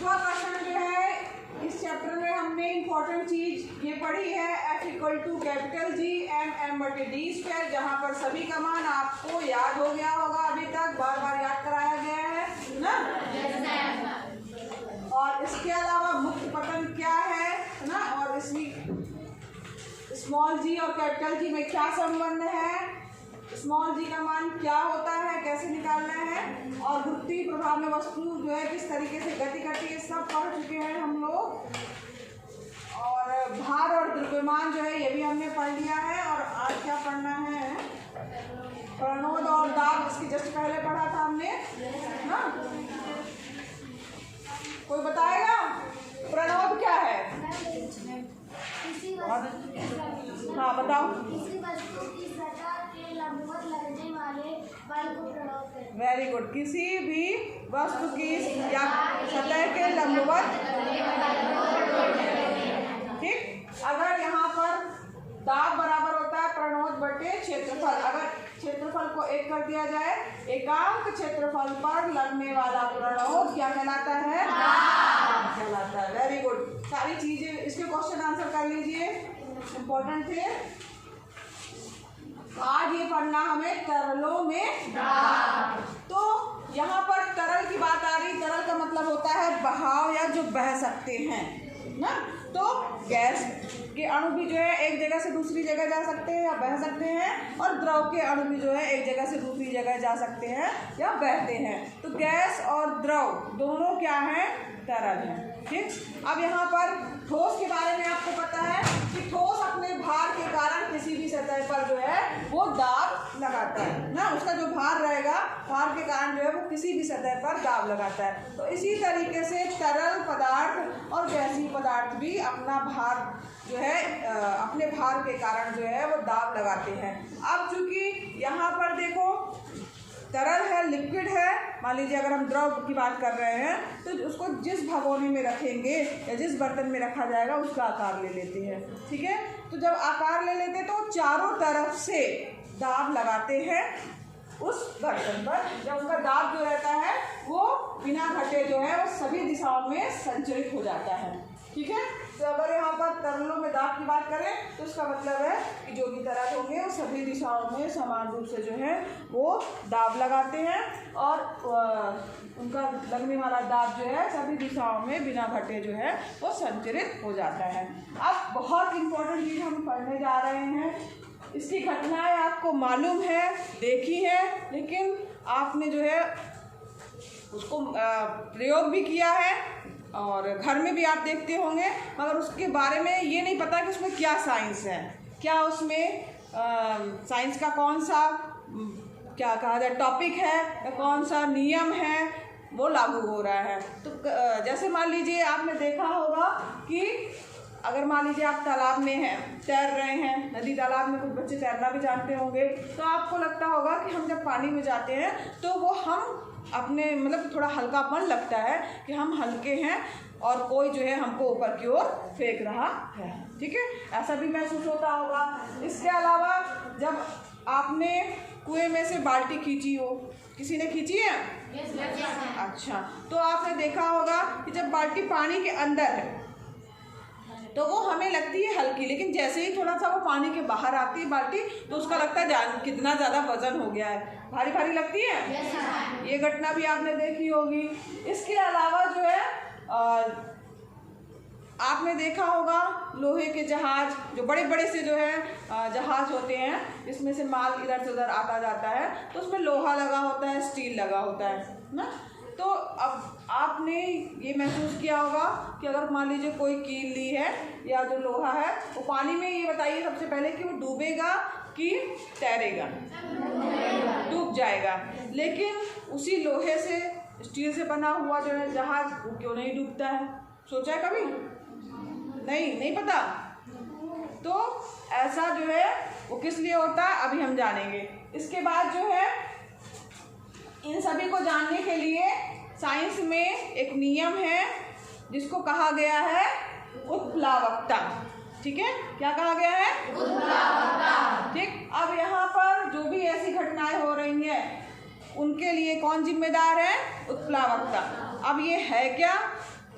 पांचवा क्वेश्चन जो है इस चैप्टर में हमने इंपॉर्टेंट चीज ये पढ़ी है F equal to capital G M बटे D स्क्वायर, जहाँ पर सभी का मान आपको याद हो गया होगा, अभी तक बार बार याद कराया गया है ना। और इसके अलावा मुक्त पतन क्या है ना, और इसमें स्मॉल जी और कैपिटल जी में क्या संबंध है, स्मॉल जी का मान क्या होता है, कैसे निकालना है, और गुरुत्वीय प्रभाव में वस्तु जो है किस तरीके से गति करती है, सब पढ़ चुके हैं हम लोग। और भार और द्रव्यमान जो है ये भी हमने पढ़ लिया है। और आज क्या पढ़ना है, प्रणोद और दाब, इसकी जस्ट पहले पढ़ा था हमने ना। कोई बताएगा प्रणोद क्या है? हाँ बताओ। वेरी गुड, किसी भी वस्तु की या सतह के लंबवत, ठीक। अगर यहाँ पर दाब बराबर होता है प्रणोद बटे क्षेत्रफल, अगर क्षेत्रफल को एक कर दिया जाए, एकांक क्षेत्रफल पर लगने वाला प्रणोद क्या कहलाता है? दाब कहलाता है। वेरी गुड, सारी चीजें इसके क्वेश्चन आंसर कर लीजिए, इम्पोर्टेंट थे। आज ये पढ़ना हमें तरलों में दाब। तो यहाँ पर तरल की बात आ रही, तरल का मतलब होता है बहाव या जो बह सकते हैं ना। तो गैस के अणु भी जो है एक जगह से दूसरी जगह जा सकते हैं या बह सकते हैं, और द्रव के अणु भी जो है एक जगह से दूसरी जगह जा सकते हैं या बहते हैं। तो गैस और द्रव दोनों क्या हैं? तरल हैं, ठीक। अब यहाँ पर ठोस के बारे में आपको पता है कि ठोस अपने भार के कारण किसी भी सतह पर जो है वो दाब लगाता है ना, उसका जो भार रहेगा, भार के कारण जो है वो किसी भी सतह पर दाब लगाता है। तो इसी तरीके से तरल पदार्थ और गैसीय पदार्थ भी अपना भार जो है अपने भार के कारण जो है वो दाब लगाते हैं। अब चूंकि यहाँ पर देखो तरल है, लिक्विड है, मान लीजिए अगर हम द्रव की बात कर रहे हैं तो उसको जिस भगोने में रखेंगे या जिस बर्तन में रखा जाएगा उसका आकार ले लेते हैं, ठीक है। तो जब आकार ले लेते हैं तो चारों तरफ से दाब लगाते हैं उस बर्तन पर। जब उसका दाब जो रहता है वो बिना घटे जो है वो सभी दिशाओं में संचरित हो जाता है, ठीक है। तो अगर यहाँ पर तरलों में दाब की बात करें तो इसका मतलब है कि जो भी तरल होंगे वो सभी दिशाओं में समान रूप से जो है वो दाब लगाते हैं, और उनका लगने वाला दाब जो है सभी दिशाओं में बिना घटे जो है वो संचरित हो जाता है। अब बहुत इम्पोर्टेंट चीज़ हम पढ़ने जा रहे हैं, इसकी घटनाएं आपको मालूम है, देखी है, लेकिन आपने जो है उसको प्रयोग भी किया है और घर में भी आप देखते होंगे, मगर उसके बारे में ये नहीं पता कि उसमें क्या साइंस है, क्या उसमें साइंस का कौन सा क्या कहा जाए टॉपिक है या कौन सा नियम है वो लागू हो रहा है। तो जैसे मान लीजिए आपने देखा होगा कि अगर मान लीजिए आप तालाब में हैं, तैर रहे हैं, नदी तालाब में कुछ बच्चे तैरना भी जानते होंगे, तो आपको लगता होगा कि हम जब पानी में जाते हैं तो वो हम अपने मतलब थोड़ा हल्कापन लगता है कि हम हल्के हैं और कोई जो है हमको ऊपर की ओर फेंक रहा है, ठीक है, ऐसा भी महसूस होता होगा। इसके अलावा जब आपने कुएं में से बाल्टी खींची हो, किसी ने खींची है? अच्छा, तो आपने देखा होगा कि जब बाल्टी पानी के अंदर है तो वो हमें लगती है हल्की, लेकिन जैसे ही थोड़ा सा वो पानी के बाहर आती है बाल्टी तो उसका लगता है कितना ज़्यादा वजन हो गया है, भारी भारी लगती है। ये घटना भी आपने देखी होगी। इसके अलावा जो है आपने देखा होगा लोहे के जहाज, जो बड़े बड़े से जो है जहाज होते हैं, इसमें से माल इधर से उधर आता जाता है, तो उसमें लोहा लगा होता है, स्टील लगा होता है ना। तो अब आपने ये महसूस किया होगा कि अगर मान लीजिए कोई कील ली है या जो लोहा है वो पानी में, ये बताइए सबसे पहले कि वो डूबेगा कि तैरेगा? डूब जाएगा। लेकिन उसी लोहे से, स्टील से बना हुआ जो है जहाज, वो क्यों नहीं डूबता है? सोचा है कभी? नहीं पता। तो ऐसा जो है वो किस लिए होता है अभी हम जानेंगे। इसके बाद जो है इन सभी को जानने के लिए साइंस में एक नियम है जिसको कहा गया है उत्प्लावकता, ठीक है। क्या कहा गया है? उत्प्लावकता, ठीक। अब यहाँ पर जो भी ऐसी घटनाएं हो रही हैं उनके लिए कौन जिम्मेदार है? उत्प्लावकता। अब ये है क्या?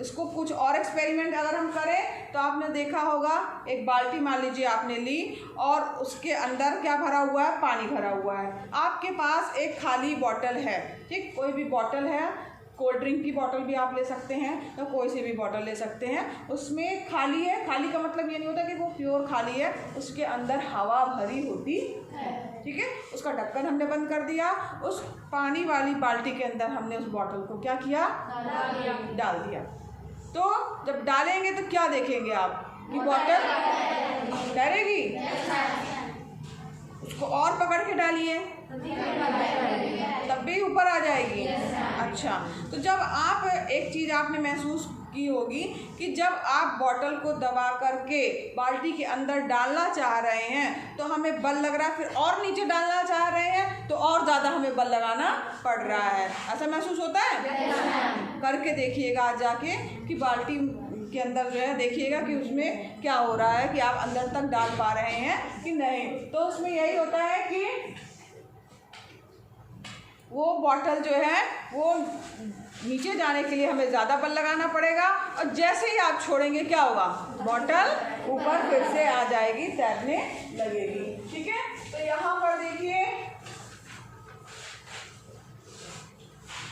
इसको कुछ और एक्सपेरिमेंट अगर हम करें तो आपने देखा होगा, एक बाल्टी मान लीजिए आपने ली और उसके अंदर क्या भरा हुआ है, पानी भरा हुआ है। आपके पास एक खाली बॉटल है, ठीक, कोई भी बॉटल है, कोल्ड ड्रिंक की बॉटल भी आप ले सकते हैं तो कोई सी भी बॉटल ले सकते हैं, उसमें खाली है। खाली का मतलब ये नहीं होता कि वो प्योर खाली है, उसके अंदर हवा भरी होती है, ठीक है। उसका ढक्कन हमने बंद कर दिया, उस पानी वाली बाल्टी के अंदर हमने उस बॉटल को क्या किया, डाल दिया। तो जब डालेंगे तो क्या देखेंगे आप कि बॉटल तैरेगी, उसको और पकड़ के डालिए तब भी ऊपर आ जाएगी। अच्छा, तो जब आप एक चीज़ आपने महसूस की होगी कि जब आप बॉटल को दबा करके बाल्टी के अंदर डालना चाह रहे हैं तो हमें बल लग रहा है, फिर और नीचे डालना चाह रहे हैं तो और ज़्यादा हमें बल लगाना पड़ रहा है। ऐसा महसूस होता है? करके देखिएगा आज जाके कि बाल्टी के अंदर जो है देखिएगा कि उसमें क्या हो रहा है, कि आप अंदर तक डाल पा रहे हैं कि नहीं। तो उसमें यही होता है कि वो बॉटल जो है वो नीचे जाने के लिए हमें ज़्यादा बल लगाना पड़ेगा, और जैसे ही आप छोड़ेंगे क्या होगा, बॉटल ऊपर फिर से आ जाएगी, तैरने लगेगी, ठीक है। तो यहाँ पर देखिए,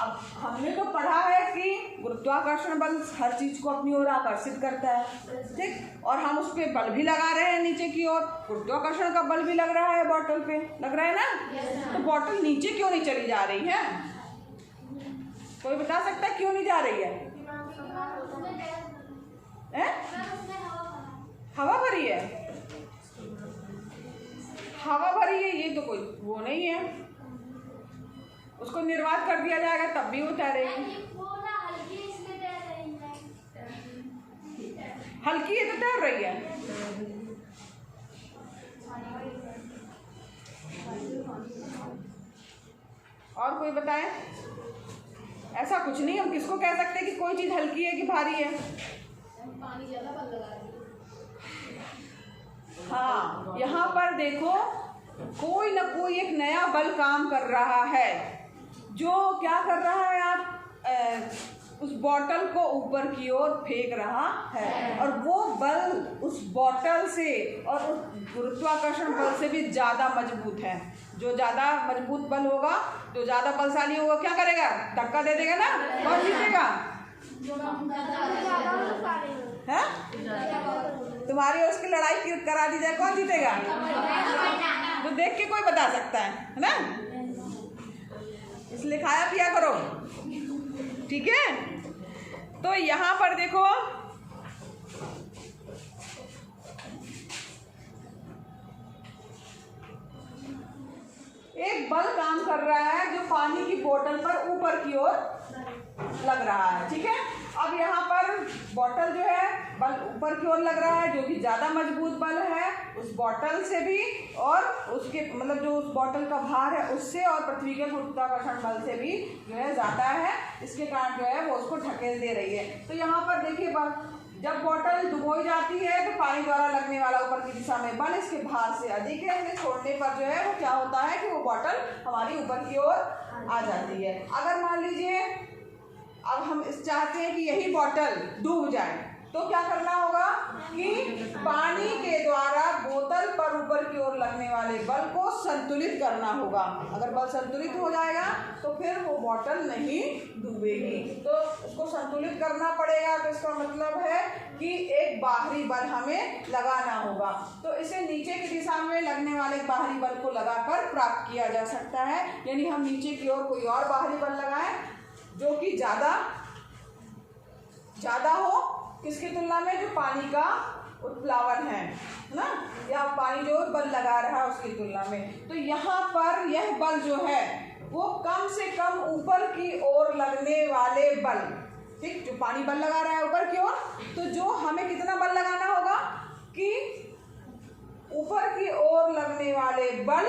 अब हमने तो पढ़ा है कि गुरुत्वाकर्षण बल हर चीज़ को अपनी ओर आकर्षित करता है, ठीक, और हम उस पर बल भी लगा रहे हैं नीचे की ओर, गुरुत्वाकर्षण का बल भी लग रहा है, बॉटल पे लग रहा है ना। तो बॉटल नीचे क्यों नहीं चली जा रही है? कोई बता सकता है क्यों नहीं जा रही है? हवा भरी है, हवा भरी है, ये तो कोई वो नहीं है, उसको निर्वात कर दिया जाएगा तब भी वो तैरेगी। हल्की है तो तैर रही है। और कोई बताए? ऐसा कुछ नहीं, हम किसको कह सकते हैं कि कोई चीज हल्की है कि भारी है? पानी ज्यादा बल लगा रही है। हाँ, यहाँ पर देखो कोई ना कोई एक नया बल काम कर रहा है, जो क्या कर रहा है, आप उस बॉटल को ऊपर की ओर फेंक रहा है, और वो बल उस बॉटल से और उस गुरुत्वाकर्षण बल से भी ज़्यादा मजबूत है। जो ज़्यादा मजबूत बल होगा, जो ज़्यादा बलशाली होगा, क्या करेगा, धक्का दे देगा ना। कौन जीतेगा? है तुम्हारी और उसकी लड़ाई करा दी जाए, कौन जीतेगा? तो देख के कोई बता सकता है ना, इसलिए खाया पिया करो, ठीक है। तो यहाँ पर देखो, एक बल काम कर रहा है जो पानी की बोतल पर ऊपर की ओर लग रहा है, ठीक है। अब यहाँ पर बॉटल जो है बल ऊपर की ओर लग रहा है, जो कि ज़्यादा मजबूत बल है उस बॉटल से भी, और उसके मतलब जो उस बॉटल का भार है उससे, और पृथ्वी के गुरुत्वाकर्षण बल से भी जो है ज़्यादा है। इसके कारण जो है वो उसको ढकेल दे रही है। तो यहाँ पर देखिए, जब बॉटल डुबोई जाती है तो पानी द्वारा लगने वाला ऊपर की दिशा में बल इसके भार से अधिक है, इसे छोड़ने पर जो है वो क्या होता है कि वो बॉटल हमारी ऊपर की ओर आ जाती है। अगर मान लीजिए अब हम चाहते हैं कि यही बॉटल डूब जाए, तो क्या करना होगा कि पानी के द्वारा बोतल पर ऊपर की ओर लगने वाले बल को संतुलित करना होगा। अगर बल संतुलित हो जाएगा तो फिर वो बॉटल नहीं डूबेगी। तो उसको संतुलित करना पड़ेगा, तो इसका मतलब है कि एक बाहरी बल हमें लगाना होगा। तो इसे नीचे की दिशा में लगने वाले बाहरी बल को लगाकर प्राप्त किया जा सकता है। यानी हम नीचे की ओर कोई और बाहरी बल लगाएं जो कि ज़्यादा हो, किसकी तुलना में, जो पानी का उत्प्लावन है ना, या पानी जो बल लगा रहा है उसकी तुलना में। तो यहाँ पर यह बल जो है वो कम से कम ऊपर की ओर लगने वाले बल, ठीक, जो पानी बल लगा रहा है ऊपर की ओर, तो जो हमें कितना बल लगाना होगा कि ऊपर की ओर लगने वाले बल,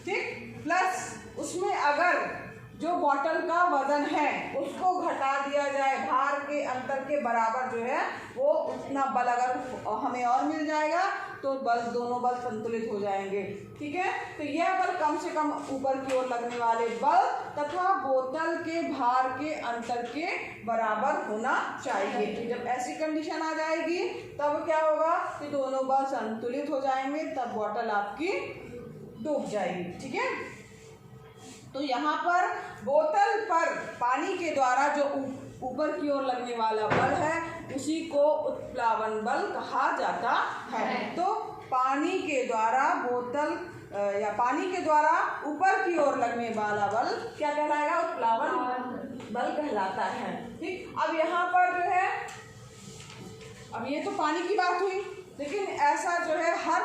ठीक, प्लस उसमें अगर जो बॉटल का वजन है उसको घटा दिया जाए, भार के अंतर के बराबर जो है वो उतना बल अगर हमें और मिल जाएगा तो बल दोनों बल संतुलित हो जाएंगे। ठीक है, तो यह बल कम से कम ऊपर की ओर लगने वाले बल तथा बोतल के भार के अंतर के बराबर होना चाहिए। जब ऐसी कंडीशन आ जाएगी तब क्या होगा कि दोनों बल संतुलित हो जाएंगे, तब बोतल आपकी डूब जाएगी। ठीक है, तो यहाँ पर बोतल पर पानी के द्वारा जो ऊपर की ओर लगने वाला बल है उसी को उत्प्लावन बल कहा जाता है। तो पानी के द्वारा बोतल या पानी के द्वारा ऊपर की ओर लगने वाला बल क्या कहलाएगा? उत्प्लावन बल कहलाता है। ठीक, अब यहाँ पर जो है, अब ये तो पानी की बात हुई, लेकिन ऐसा जो है हर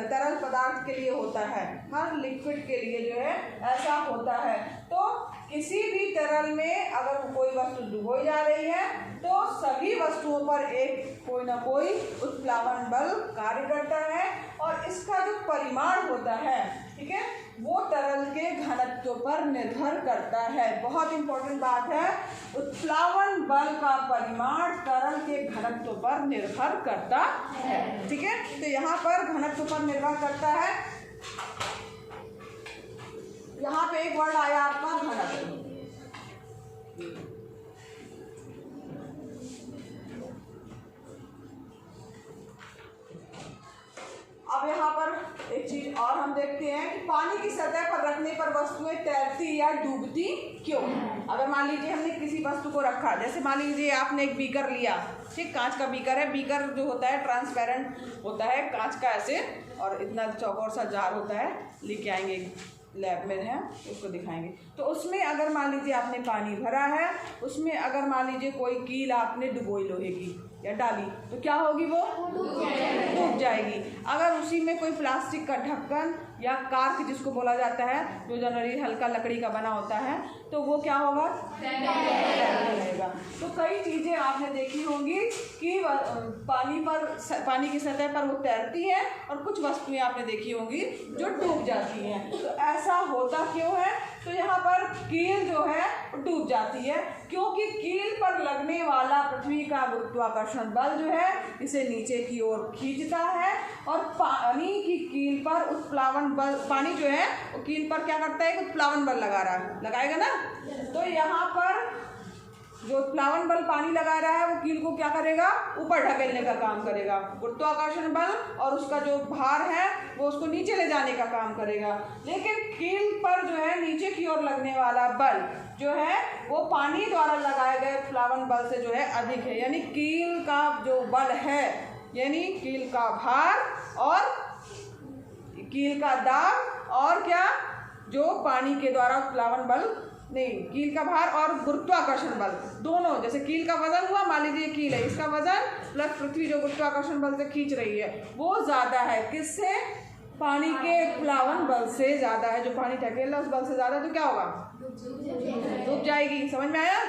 तरल पदार्थ के लिए होता है, हर लिक्विड के लिए जो है ऐसा होता है। तो किसी भी तरल में अगर कोई वस्तु डुबोई जा रही है तो सभी वस्तुओं पर एक कोई ना कोई उत्प्लावन बल कार्य करता है, और इसका जो परिमाण होता है, ठीक है, वो तरल के घनत्व पर निर्भर करता है। बहुत इंपॉर्टेंट बात है, उत्प्लावन बल का परिमाण तरल के घनत्व पर निर्भर करता है। ठीक है, तो यहाँ पर घनत्व पर निर्भर करता है। यहाँ पे एक वर्ड आया आपका घनत्व। अब यहाँ पर एक चीज और हम देखते हैं कि पानी की सतह पर रखने पर वस्तुएं तैरती या डूबती क्यों? अगर मान लीजिए हमने किसी वस्तु को रखा, जैसे मान लीजिए आपने एक बीकर लिया, ठीक, कांच का बीकर है। बीकर जो होता है ट्रांसपेरेंट होता है, कांच का ऐसे, और इतना चौकोर सा जार होता है, लेके आएंगे लैब में है, उसको दिखाएंगे। तो उसमें अगर मान लीजिए आपने पानी भरा है, उसमें अगर मान लीजिए कोई कील आपने डुबोई लोहे की या डाली, तो क्या होगी? वो डूब जाएगी। अगर उसी में कोई प्लास्टिक का ढक्कन या कार्क जिसको बोला जाता है, जो जनरली हल्का लकड़ी का बना होता है, तो वो क्या होगा? तैरने लगेगा। तो कई चीज़ें आपने देखी होंगी कि पानी की सतह पर वो तैरती है, और कुछ वस्तुएं आपने देखी होंगी जो डूब जाती हैं। तो ऐसा होता क्यों है? तो यहाँ पर कील जो है डूब जाती है, क्योंकि कील पर लगने वाला पृथ्वी का गुरुत्वाकर्षण बल जो है इसे नीचे की ओर खींचता है, और पानी की कील पर उत्प्लावन बल, पानी जो है वो कील पर क्या करता है? उत्प्लावन बल लगाएगा ना। तो यहाँ पर जो उत्प्लावन बल पानी लगा रहा है वो कील को क्या करेगा? ऊपर ढकेलने का काम करेगा। गुरुत्वाकर्षण बल और उसका जो भार है वो उसको नीचे ले जाने का काम करेगा। लेकिन कील पर जो है नीचे की ओर लगने वाला बल जो है वो पानी द्वारा लगाए गए उत्प्लावन बल से जो है अधिक है। यानी कील का जो बल है, यानी कील का भार और कील का दाब, और क्या, जो पानी के द्वारा उत्प्लावन बल, नहीं, कील का भार और गुरुत्वाकर्षण बल दोनों, जैसे कील का वजन हुआ, मान लीजिए कील है, इसका वजन प्लस पृथ्वी जो गुरुत्वाकर्षण बल से खींच रही है वो ज़्यादा है। किससे? पानी के उत्प्लावन बल से ज़्यादा है। जो पानी ढकेल रहा है उस बल से ज़्यादा, तो क्या होगा? डूब जाएगी। समझ में आया?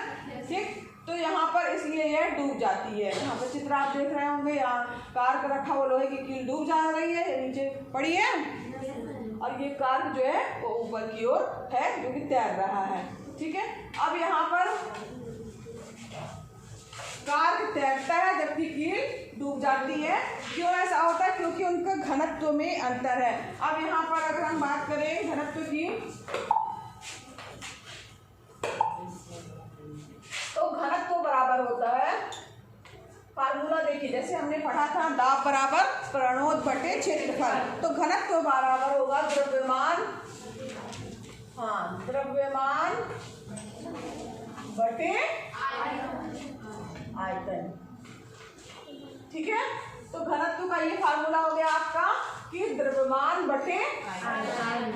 ठीक, तो यहाँ पर इसलिए यह डूब जाती है। यहाँ पर चित्र आप देख रहे होंगे, यहाँ कार का रखा हुआ लोहे की कील डूब जा रही है, नीचे पड़ी है, और ये कार्क जो है वो ऊपर की ओर है, जो कि तैर रहा है। ठीक है, अब यहाँ पर कार्क तैरता है जबकि कील डूब जाती है। क्यों ऐसा होता है? क्योंकि उनका घनत्व में अंतर है। अब यहाँ पर अगर हम बात करें घनत्व की, तो घनत्व बराबर होता है, फार्मूला देखिए, जैसे हमने पढ़ा था दाब बराबर प्रणोद बटे क्षेत्रफल। तो घनत्व बराबर होगा द्रव्यमान, द्रव्यमान बटे आयतन। ठीक है, तो घनत्व का ये फार्मूला हो गया आपका कि द्रव्यमान बटे आयतन,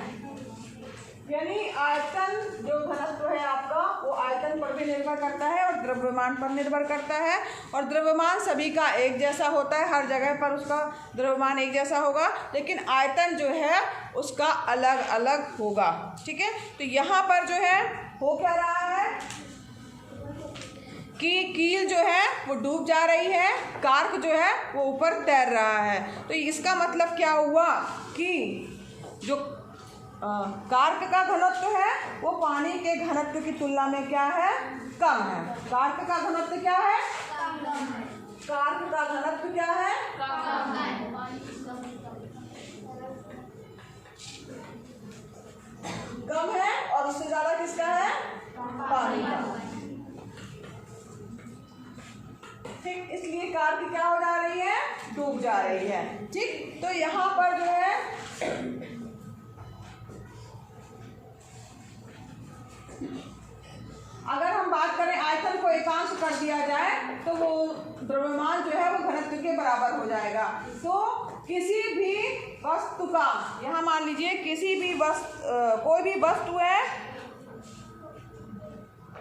यानी आयतन जो घनत्व है आपका वो आयतन पर भी निर्भर करता है और द्रव्यमान पर निर्भर करता है। और द्रव्यमान सभी का एक जैसा होता है, हर जगह पर उसका द्रव्यमान एक जैसा होगा, लेकिन आयतन जो है उसका अलग अलग होगा। ठीक है, तो यहाँ पर जो है हो क्या रहा है कि कील जो है वो डूब जा रही है, कार्क जो है वो ऊपर तैर रहा है। तो इसका मतलब क्या हुआ कि जो कार्क का घनत्व है वो पानी के घनत्व की तुलना में क्या है? कम है। कार्क का घनत्व क्या है? कार्क का घनत्व क्या है? कम है और उससे ज्यादा किसका है? पानी का। ठीक, इसलिए कार की क्या हो जा रही है? डूब जा रही है। ठीक, तो यहाँ पर जो है अगर हम बात करें आयतन को एकांश कर दिया जाए तो वो द्रव्यमान जो है वो घनत्व के बराबर हो जाएगा। तो किसी भी वस्तु का, यहाँ मान लीजिए किसी भी कोई भी वस्तु है,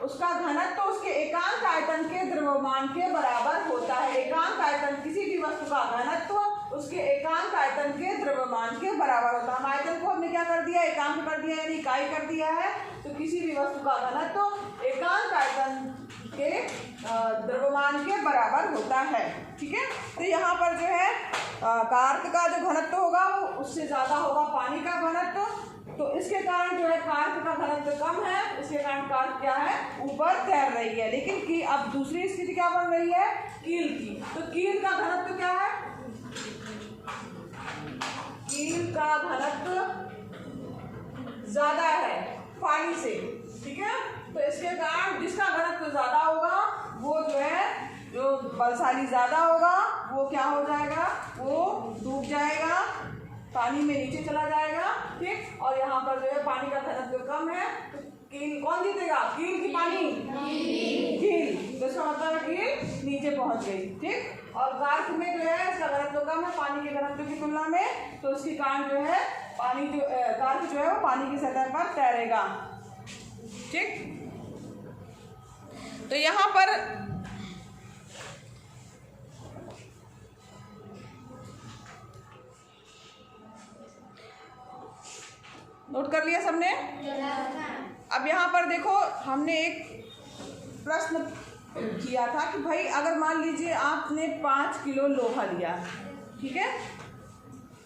उसका घनत्व उसके एकांक आयतन के द्रव्यमान के बराबर होता है। एकांक आयतन, किसी भी वस्तु का घनत्व उसके एकांक आयतन के द्रव्यमान के बराबर होता है। हम आयतन को हमने क्या कर दिया? एकांक कर दिया, यानी इकाई कर दिया है। तो किसी भी वस्तु का घनत्व एकांक आयतन के द्रव्यमान के बराबर होता है। ठीक है, तो यहाँ पर जो है कार्क का जो घनत्व होगा वो उससे ज्यादा होगा पानी का घनत्व। तो इसके कारण जो है कार्क का घनत्व कम है, इसके कारण कार्क क्या है? ऊपर तैर रही है। लेकिन कि अब दूसरी स्थिति क्या बन रही है? कील की। तो कील का घनत्व क्या है? कील का घनत्व ज्यादा है पानी से। ठीक है, तो इसके कारण जिसका घनत्व ज्यादा होगा वो जो है, जो बलशाली ज्यादा होगा वो क्या हो जाएगा? वो डूब जाएगा, पानी में नीचे चला जाएगा। ठीक, और यहाँ पर जो है पानी का घनत्व कम है, तो कील कौन जीतेगा? कील की पानी? कील। तो इसका मतलब है कील नीचे पहुंच गई। ठीक, और कार्क में जो है इसका घनत्व कम है पानी के घनत्व की तुलना में, तो उसके कारण जो है पानी जो कार्क जो है वो पानी की सतह पर तैरेगा। ठीक, तो यहाँ पर नोट कर लिया सबने? अब यहाँ पर देखो, हमने एक प्रश्न किया था कि भाई अगर मान लीजिए आपने 5 किलो लोहा लिया, ठीक है,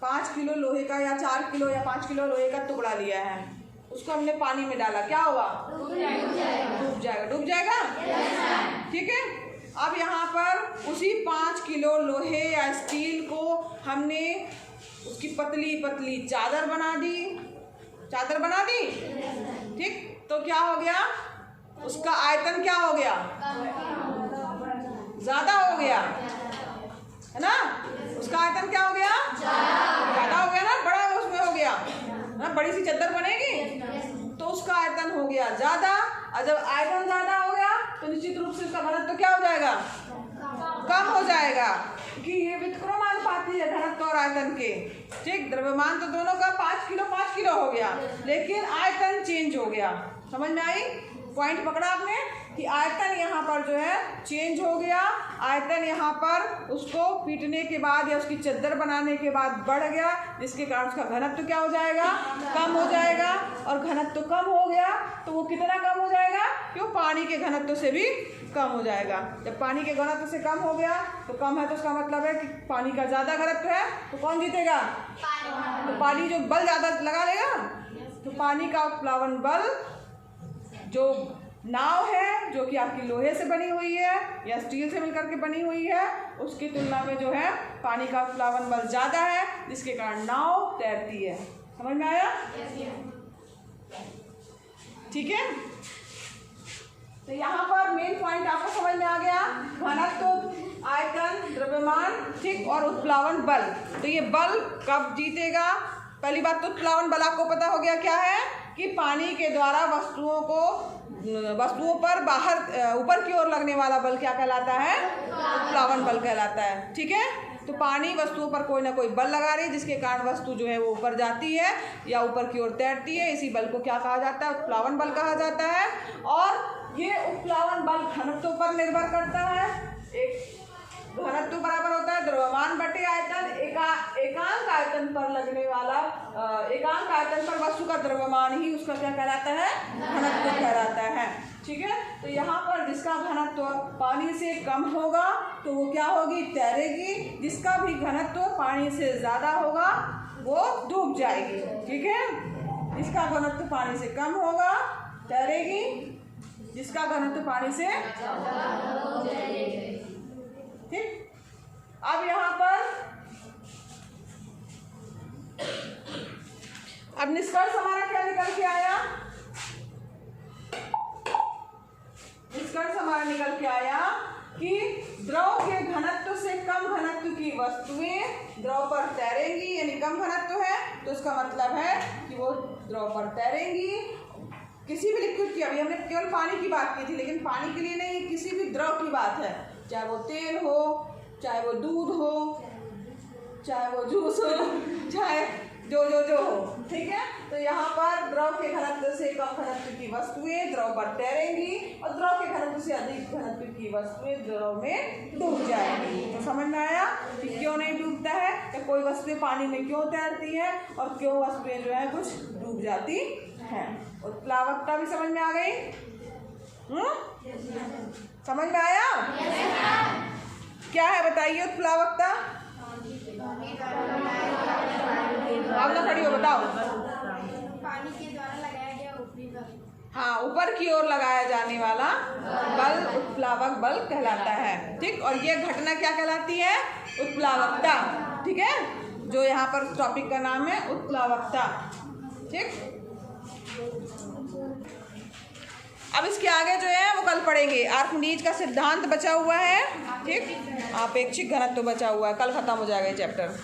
5 किलो लोहे का या 4 किलो या 5 किलो लोहे का टुकड़ा लिया है, उसको हमने पानी में डाला, क्या होगा? डूब जाएगा। डूब जाएगा? ठीक है, अब यहाँ पर उसी 5 किलो लोहे या स्टील को हमने उसकी पतली पतली चादर बना दी। चादर बना दी, ठीक, तो क्या हो गया? उसका आयतन क्या हो गया? ज्यादा हो गया, है ना? उसका आयतन क्या हो गया? ज्यादा हो गया ना, बड़ा उसमें हो गया ना, बड़ी सी चादर बनेगी तो उसका आयतन हो गया ज्यादा। और जब आयतन ज्यादा हो गया तो निश्चित रूप से उसका घनत्व क्या हो जाएगा? कम हो जाएगा, कि ये व्युत्क्रमानुपाती है घनत्व और आयतन के। ठीक, द्रव्यमान तो दोनों का 5 किलो हो गया, लेकिन आयतन चेंज हो गया। समझ में आई? पॉइंट पकड़ा आपने कि आयतन यहाँ पर जो है चेंज हो गया। आयतन यहाँ पर उसको पीटने के बाद या उसकी चद्दर बनाने के बाद बढ़ गया, जिसके कारण उसका घनत्व क्या हो जाएगा? कम हो जाएगा। और घनत्व कम हो गया तो वो कितना कम हो जाएगा? क्यों? पानी के घनत्व से भी कम हो जाएगा। जब पानी के घनत्व से कम हो गया तो कम है, तो उसका मतलब है कि पानी का ज़्यादा घनत्व है, तो कौन जीतेगा? तो पानी जो बल ज़्यादा लगा लेगा, तो पानी का प्लावन बल, जो नाव है जो कि आपकी लोहे से बनी हुई है या स्टील से मिलकर के बनी हुई है, उसकी तुलना में जो है पानी का प्लावन बल ज़्यादा है, जिसके कारण नाव तैरती है। समझ में आया? ठीक है, तो यहाँ पर मेन पॉइंट आपको समझ में आ गया, घनत्व, आयतन, द्रव्यमान, ठीक, और उत्प्लावन बल। तो ये बल कब जीतेगा? पहली बात तो उत्प्लावन बल आपको पता हो गया क्या है, कि पानी के द्वारा वस्तुओं पर बाहर ऊपर की ओर लगने वाला बल क्या कहलाता है? उत्प्लावन बल कहलाता है। ठीक है, तो पानी वस्तुओं पर कोई ना कोई बल लगा रही है, जिसके कारण वस्तु जो है वो ऊपर जाती है या ऊपर की ओर तैरती है। इसी बल को क्या कहा जाता है? उत्प्लावन बल कहा जाता है। और ये उत्प्लावन बल घनत्व पर निर्भर करता है। एक घनत्व बराबर होता है द्रव्यमान बटे आयतन। एकांक आयतन पर लगने वाला, एकांक आयतन पर वस्तु का द्रव्यमान ही उसका क्या कहलाता है? घनत्व कहलाता है। ठीक है, तो यहाँ पर जिसका घनत्व पानी से कम होगा तो वो क्या होगी? तैरेगी। जिसका भी घनत्व पानी से ज़्यादा होगा वो डूब जाएगी। ठीक है, जिसका घनत्व पानी से कम होगा तैरेगी, जिसका घनत्व पानी से, ठीक। अब यहाँ पर अब निष्कर्ष हमारा क्या निकल के आया? कि द्रव के घनत्व से कम घनत्व की वस्तुएं द्रव पर तैरेंगी, यानी कम घनत्व है तो इसका मतलब है कि वो द्रव पर तैरेंगी। किसी भी लिक्विड की, अभी हमने केवल पानी की बात की थी, लेकिन पानी के लिए नहीं, किसी भी द्रव की बात है, चाहे वो तेल हो, चाहे वो दूध हो, चाहे वो जूस हो, चाहे जो हो, ठीक है। तो यहाँ पर द्रव के घनत्व से कम घनत्व की वस्तुएं द्रव पर तैरेंगी और द्रव के घनत्व से अधिक घनत्व की वस्तुएं द्रव में डूब जाएंगी। तो समझ में आया कि क्यों नहीं डूबता है, या कोई वस्तुएं पानी में क्यों तैरती है और क्यों वस्तुएं जो है कुछ डूब जाती हैं। उत्प्लावकता भी समझ में आ गई? समझ में आया? क्या है बताइए उत्प्लावकता? आप ना खड़ी हो, बताओ। पानी के द्वारा लगाया गया ऊपरी बल। हाँ, ऊपर की ओर लगाया जाने वाला बल उत्प्लावक बल कहलाता है, ठीक। और ये घटना क्या कहलाती है? उत्प्लावकता, ठीक है, जो यहाँ पर टॉपिक का नाम है उत्प्लावकता, ठीक। अब इसके आगे जो है वो कल पढ़ेंगे। आर्किमिडीज का सिद्धांत बचा हुआ है, ठीक। अपेक्षिक घनत्व बचा हुआ है, कल खत्म हो जाएगा ये चैप्टर।